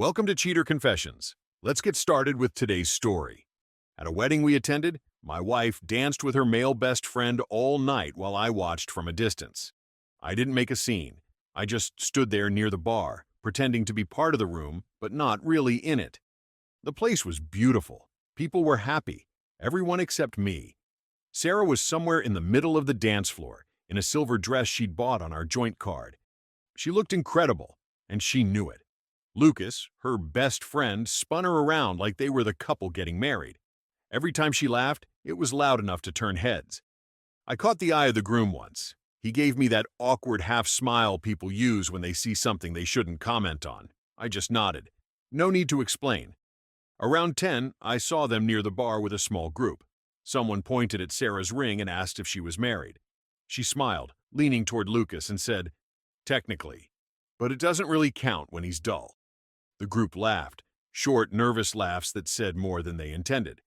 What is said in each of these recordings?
Welcome to Cheater Confessions. Let's get started with today's story. At a wedding we attended, my wife danced with her male best friend all night while I watched from a distance. I didn't make a scene. I just stood there near the bar, pretending to be part of the room, but not really in it. The place was beautiful. People were happy. Everyone except me. Sarah was somewhere in the middle of the dance floor, in a silver dress she'd bought on our joint card. She looked incredible, and she knew it. Lucas, her best friend, spun her around like they were the couple getting married. Every time she laughed, it was loud enough to turn heads. I caught the eye of the groom once. He gave me that awkward half-smile people use when they see something they shouldn't comment on. I just nodded. No need to explain. Around 10, I saw them near the bar with a small group. Someone pointed at Sarah's ring and asked if she was married. She smiled, leaning toward Lucas, and said, "Technically, but it doesn't really count when he's dull." The group laughed, short, nervous laughs that said more than they intended.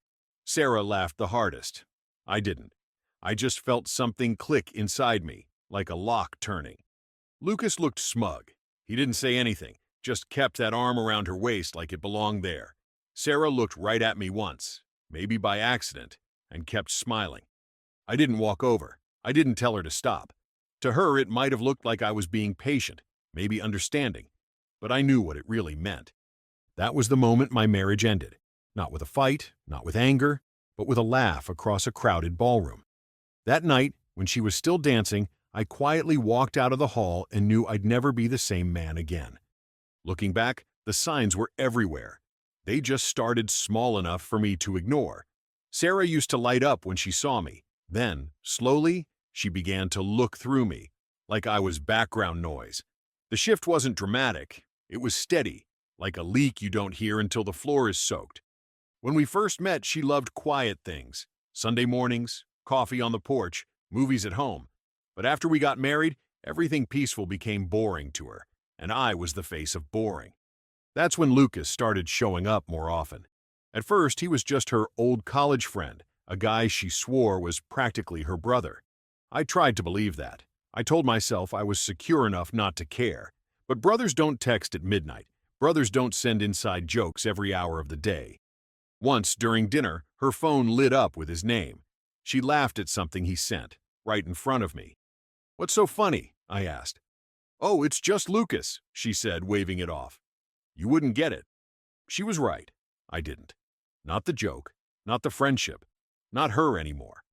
Sarah laughed the hardest. I didn't. I just felt something click inside me, like a lock turning. Lucas looked smug. He didn't say anything, just kept that arm around her waist like it belonged there. Sarah looked right at me once, maybe by accident, and kept smiling. I didn't walk over. I didn't tell her to stop. To her, it might have looked like I was being patient, maybe understanding, but I knew what it really meant. That was the moment my marriage ended. Not with a fight, not with anger, but with a laugh across a crowded ballroom. That night, when she was still dancing, I quietly walked out of the hall and knew I'd never be the same man again. Looking back, the signs were everywhere. They just started small enough for me to ignore. Sarah used to light up when she saw me. Then, slowly, she began to look through me, like I was background noise. The shift wasn't dramatic. It was steady, like a leak you don't hear until the floor is soaked. When we first met, she loved quiet things. Sunday mornings, coffee on the porch, movies at home. But after we got married, everything peaceful became boring to her, and I was the face of boring. That's when Lucas started showing up more often. At first, he was just her old college friend, a guy she swore was practically her brother. I tried to believe that. I told myself I was secure enough not to care. But brothers don't text at midnight. Brothers don't send inside jokes every hour of the day. Once, during dinner, her phone lit up with his name. She laughed at something he sent, right in front of me. "What's so funny?" I asked. "Oh, it's just Lucas," she said, waving it off. "You wouldn't get it." She was right. I didn't. Not the joke, not the friendship, not her anymore.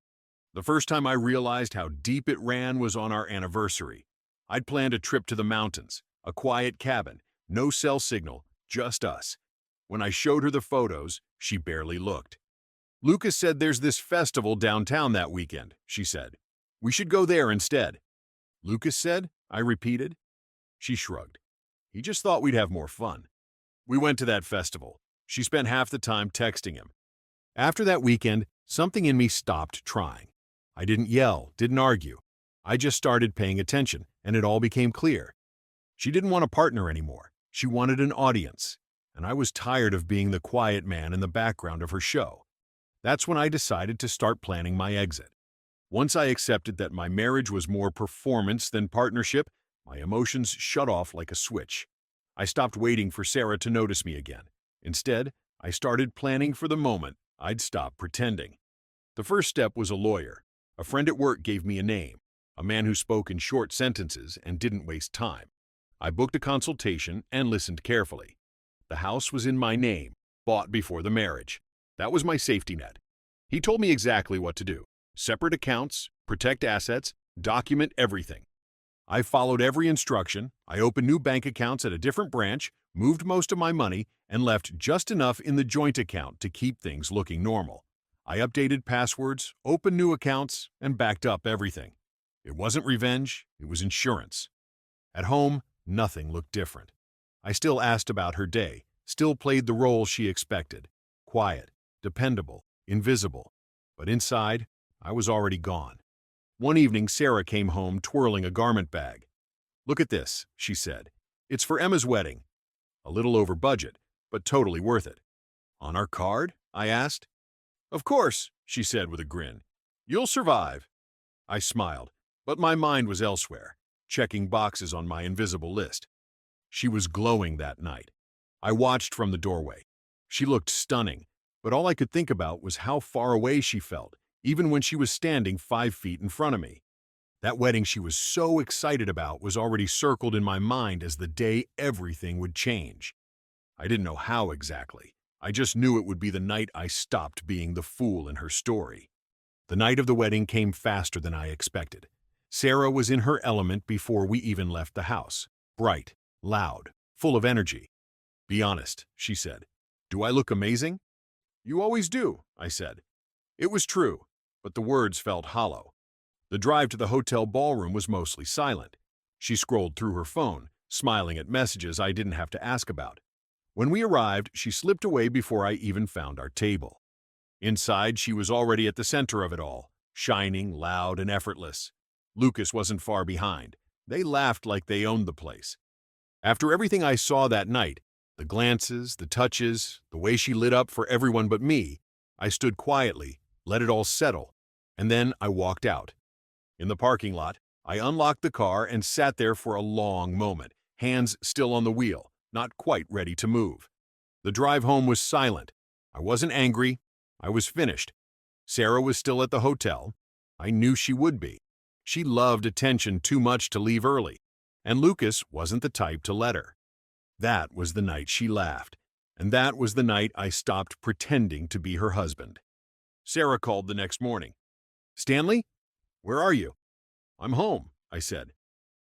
The first time I realized how deep it ran was on our anniversary. I'd planned a trip to the mountains, a quiet cabin, no cell signal, just us. When I showed her the photos, she barely looked. "Lucas said there's this festival downtown that weekend," she said. "We should go there instead." "Lucas said?" I repeated. She shrugged. "He just thought we'd have more fun." We went to that festival. She spent half the time texting him. After that weekend, something in me stopped trying. I didn't yell, didn't argue. I just started paying attention, and it all became clear. She didn't want a partner anymore. She wanted an audience, and I was tired of being the quiet man in the background of her show. That's when I decided to start planning my exit. Once I accepted that my marriage was more performance than partnership, my emotions shut off like a switch. I stopped waiting for Sarah to notice me again. Instead, I started planning for the moment I'd stop pretending. The first step was a lawyer. A friend at work gave me a name, a man who spoke in short sentences and didn't waste time. I booked a consultation and listened carefully. The house was in my name, bought before the marriage. That was my safety net. He told me exactly what to do. Separate accounts, protect assets, document everything. I followed every instruction. I opened new bank accounts at a different branch, moved most of my money, and left just enough in the joint account to keep things looking normal. I updated passwords, opened new accounts, and backed up everything. It wasn't revenge, it was insurance. At home, nothing looked different. I still asked about her day, still played the role she expected. Quiet, dependable, invisible. But inside, I was already gone. One evening, Sarah came home twirling a garment bag. "Look at this," she said. "It's for Emma's wedding." A little over budget, but totally worth it. "On our card?" I asked. "Of course," she said with a grin. "You'll survive." I smiled, but my mind was elsewhere, checking boxes on my invisible list. She was glowing that night. I watched from the doorway. She looked stunning, but all I could think about was how far away she felt, even when she was standing 5 feet in front of me. That wedding she was so excited about was already circled in my mind as the day everything would change. I didn't know how exactly. I just knew it would be the night I stopped being the fool in her story. The night of the wedding came faster than I expected. Sarah was in her element before we even left the house. Bright, loud, full of energy. "Be honest," she said. "Do I look amazing?" "You always do," I said. It was true, but the words felt hollow. The drive to the hotel ballroom was mostly silent. She scrolled through her phone, smiling at messages I didn't have to ask about. When we arrived, she slipped away before I even found our table. Inside, she was already at the center of it all, shining, loud, and effortless. Lucas wasn't far behind. They laughed like they owned the place. After everything I saw that night, the glances, the touches, the way she lit up for everyone but me, I stood quietly, let it all settle, and then I walked out. In the parking lot, I unlocked the car and sat there for a long moment, hands still on the wheel, not quite ready to move. The drive home was silent. I wasn't angry. I was finished. Sarah was still at the hotel. I knew she would be. She loved attention too much to leave early, and Lucas wasn't the type to let her. That was the night she laughed, and that was the night I stopped pretending to be her husband. Sarah called the next morning. "Stanley? Where are you?" "I'm home," I said.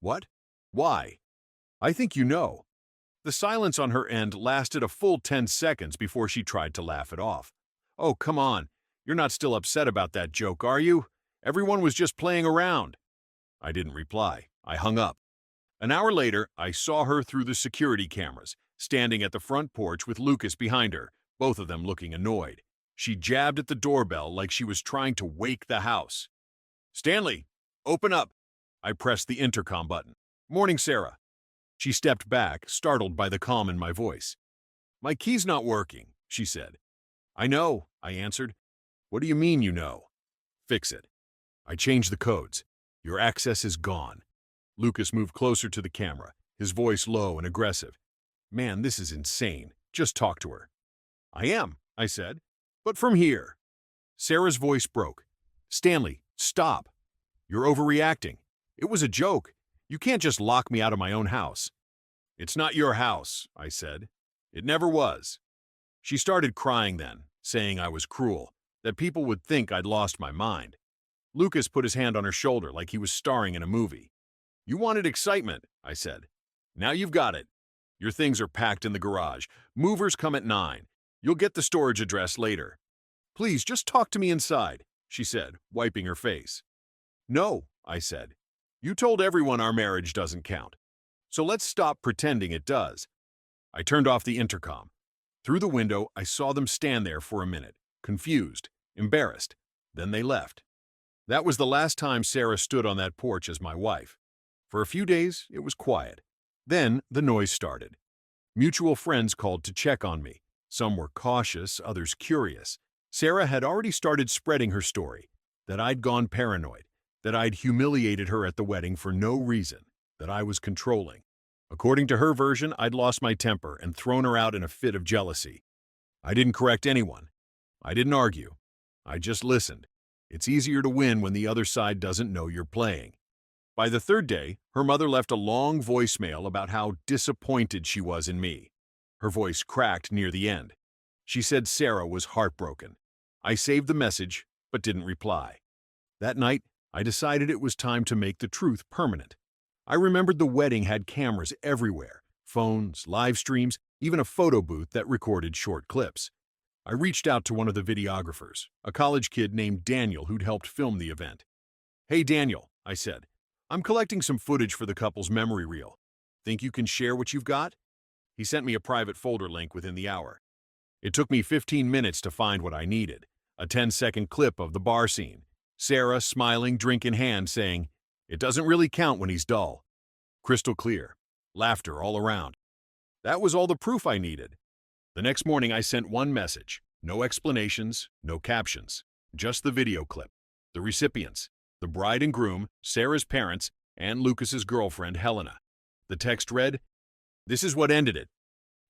"What? Why?" "I think you know." The silence on her end lasted a full 10 seconds before she tried to laugh it off. "Oh, come on. You're not still upset about that joke, are you? Everyone was just playing around." I didn't reply. I hung up. An hour later, I saw her through the security cameras, standing at the front porch with Lucas behind her, both of them looking annoyed. She jabbed at the doorbell like she was trying to wake the house. "Stanley, open up." I pressed the intercom button. "Morning, Sarah." She stepped back, startled by the calm in my voice. "My key's not working," she said. "I know," I answered. "What do you mean you know?" "Fix it." I changed the codes. "Your access is gone." Lucas moved closer to the camera, his voice low and aggressive. "Man, this is insane. Just talk to her." "I am," I said. "But from here." Sarah's voice broke. "Stanley, stop. You're overreacting. It was a joke. You can't just lock me out of my own house." "It's not your house," I said. "It never was." She started crying then, saying I was cruel, that people would think I'd lost my mind. Lucas put his hand on her shoulder like he was starring in a movie. "You wanted excitement," I said. "Now you've got it. Your things are packed in the garage. Movers come at 9. You'll get the storage address later." "Please, just talk to me inside," she said, wiping her face. "No," I said. "You told everyone our marriage doesn't count. So let's stop pretending it does." I turned off the intercom. Through the window, I saw them stand there for a minute, confused, embarrassed. Then they left. That was the last time Sarah stood on that porch as my wife. For a few days, it was quiet. Then the noise started. Mutual friends called to check on me. Some were cautious, others curious. Sarah had already started spreading her story, that I'd gone paranoid, that I'd humiliated her at the wedding for no reason, that I was controlling. According to her version, I'd lost my temper and thrown her out in a fit of jealousy. I didn't correct anyone. I didn't argue. I just listened. It's easier to win when the other side doesn't know you're playing. By the third day, her mother left a long voicemail about how disappointed she was in me. Her voice cracked near the end. She said Sarah was heartbroken. I saved the message, but didn't reply. That night, I decided it was time to make the truth permanent. I remembered the wedding had cameras everywhere, phones, live streams, even a photo booth that recorded short clips. I reached out to one of the videographers, a college kid named Daniel who'd helped film the event. "Hey Daniel," I said, "I'm collecting some footage for the couple's memory reel. Think you can share what you've got?" He sent me a private folder link within the hour. It took me 15 minutes to find what I needed, a 10-second clip of the bar scene. Sarah, smiling, drink in hand, saying, "It doesn't really count when he's dull." Crystal clear. Laughter all around. That was all the proof I needed. The next morning I sent one message. No explanations, no captions. Just the video clip. The recipients. The bride and groom, Sarah's parents, and Lucas's girlfriend, Helena. The text read, "This is what ended it.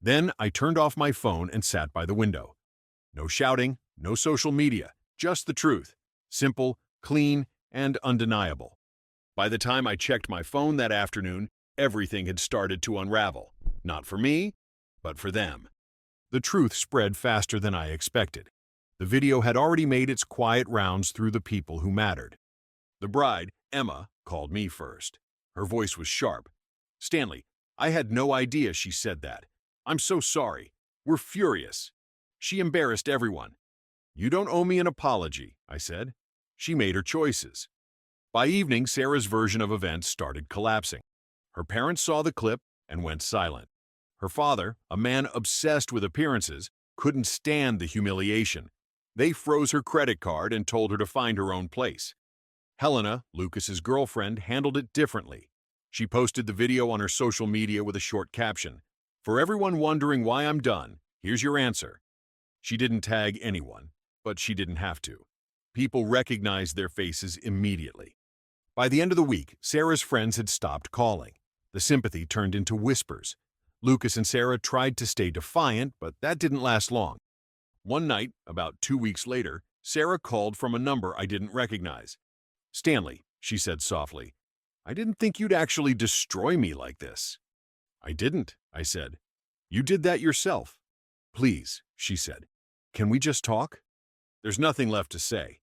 Then I turned off my phone and sat by the window. No shouting, no social media, just the truth. Simple, clean, and undeniable. By the time I checked my phone that afternoon, everything had started to unravel. Not for me, but for them. The truth spread faster than I expected. The video had already made its quiet rounds through the people who mattered. The bride, Emma, called me first. Her voice was sharp. "Stanley, I had no idea she said that. I'm so sorry. We're furious." She embarrassed everyone. "You don't owe me an apology," I said. She made her choices. By evening, Sarah's version of events started collapsing. Her parents saw the clip and went silent. Her father, a man obsessed with appearances, couldn't stand the humiliation. They froze her credit card and told her to find her own place. Helena, Lucas's girlfriend, handled it differently. She posted the video on her social media with a short caption. "For everyone wondering why I'm done, here's your answer." She didn't tag anyone, but she didn't have to. People recognized their faces immediately. By the end of the week, Sarah's friends had stopped calling. The sympathy turned into whispers. Lucas and Sarah tried to stay defiant, but that didn't last long. One night, about 2 weeks later, Sarah called from a number I didn't recognize. "Stanley," she said softly, "I didn't think you'd actually destroy me like this." "I didn't," I said. "You did that yourself." "Please," she said, "can we just talk?" There's nothing left to say.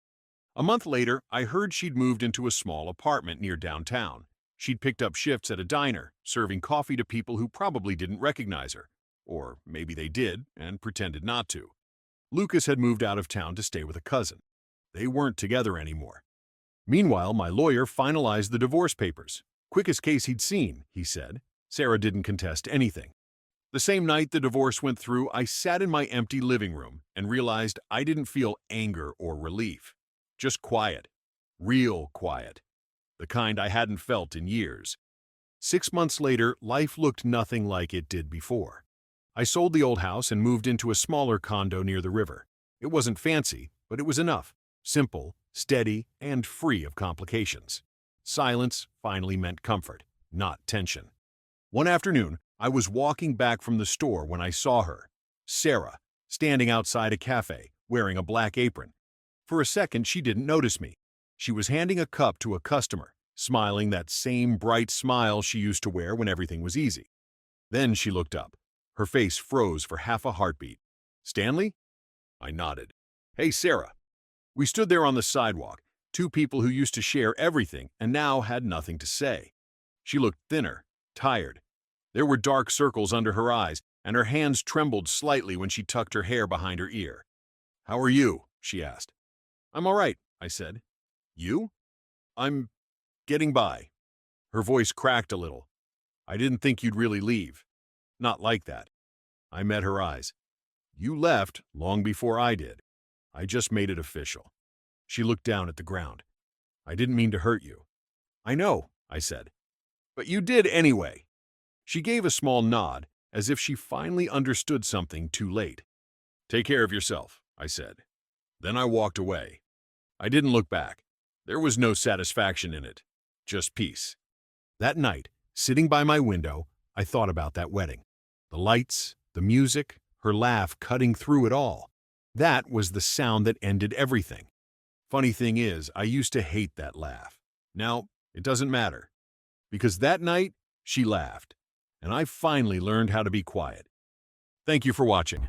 A month later, I heard she'd moved into a small apartment near downtown. She'd picked up shifts at a diner, serving coffee to people who probably didn't recognize her. Or maybe they did and pretended not to. Lucas had moved out of town to stay with a cousin. They weren't together anymore. Meanwhile, my lawyer finalized the divorce papers. Quickest case he'd seen, he said. Sarah didn't contest anything. The same night the divorce went through, I sat in my empty living room and realized I didn't feel anger or relief. Just quiet. Real quiet. The kind I hadn't felt in years. 6 months later, life looked nothing like it did before. I sold the old house and moved into a smaller condo near the river. It wasn't fancy, but it was enough. Simple, steady, and free of complications. Silence finally meant comfort, not tension. One afternoon, I was walking back from the store when I saw her, Sarah, standing outside a cafe, wearing a black apron. For a second, she didn't notice me. She was handing a cup to a customer, smiling that same bright smile she used to wear when everything was easy. Then she looked up. Her face froze for half a heartbeat. "Stanley?" I nodded. "Hey, Sarah." We stood there on the sidewalk, two people who used to share everything and now had nothing to say. She looked thinner, tired. There were dark circles under her eyes, and her hands trembled slightly when she tucked her hair behind her ear. "How are you?" she asked. "I'm all right," I said. "You?" "I'm getting by." Her voice cracked a little. "I didn't think you'd really leave. Not like that." I met her eyes. "You left long before I did. I just made it official." She looked down at the ground. "I didn't mean to hurt you." "I know," I said. "But you did anyway." She gave a small nod, as if she finally understood something too late. "Take care of yourself," I said. Then I walked away. I didn't look back. There was no satisfaction in it, just peace. That night, sitting by my window, I thought about that wedding. The lights, the music, her laugh cutting through it all. That was the sound that ended everything. Funny thing is, I used to hate that laugh. Now, it doesn't matter. Because that night, she laughed. And I finally learned how to be quiet. Thank you for watching.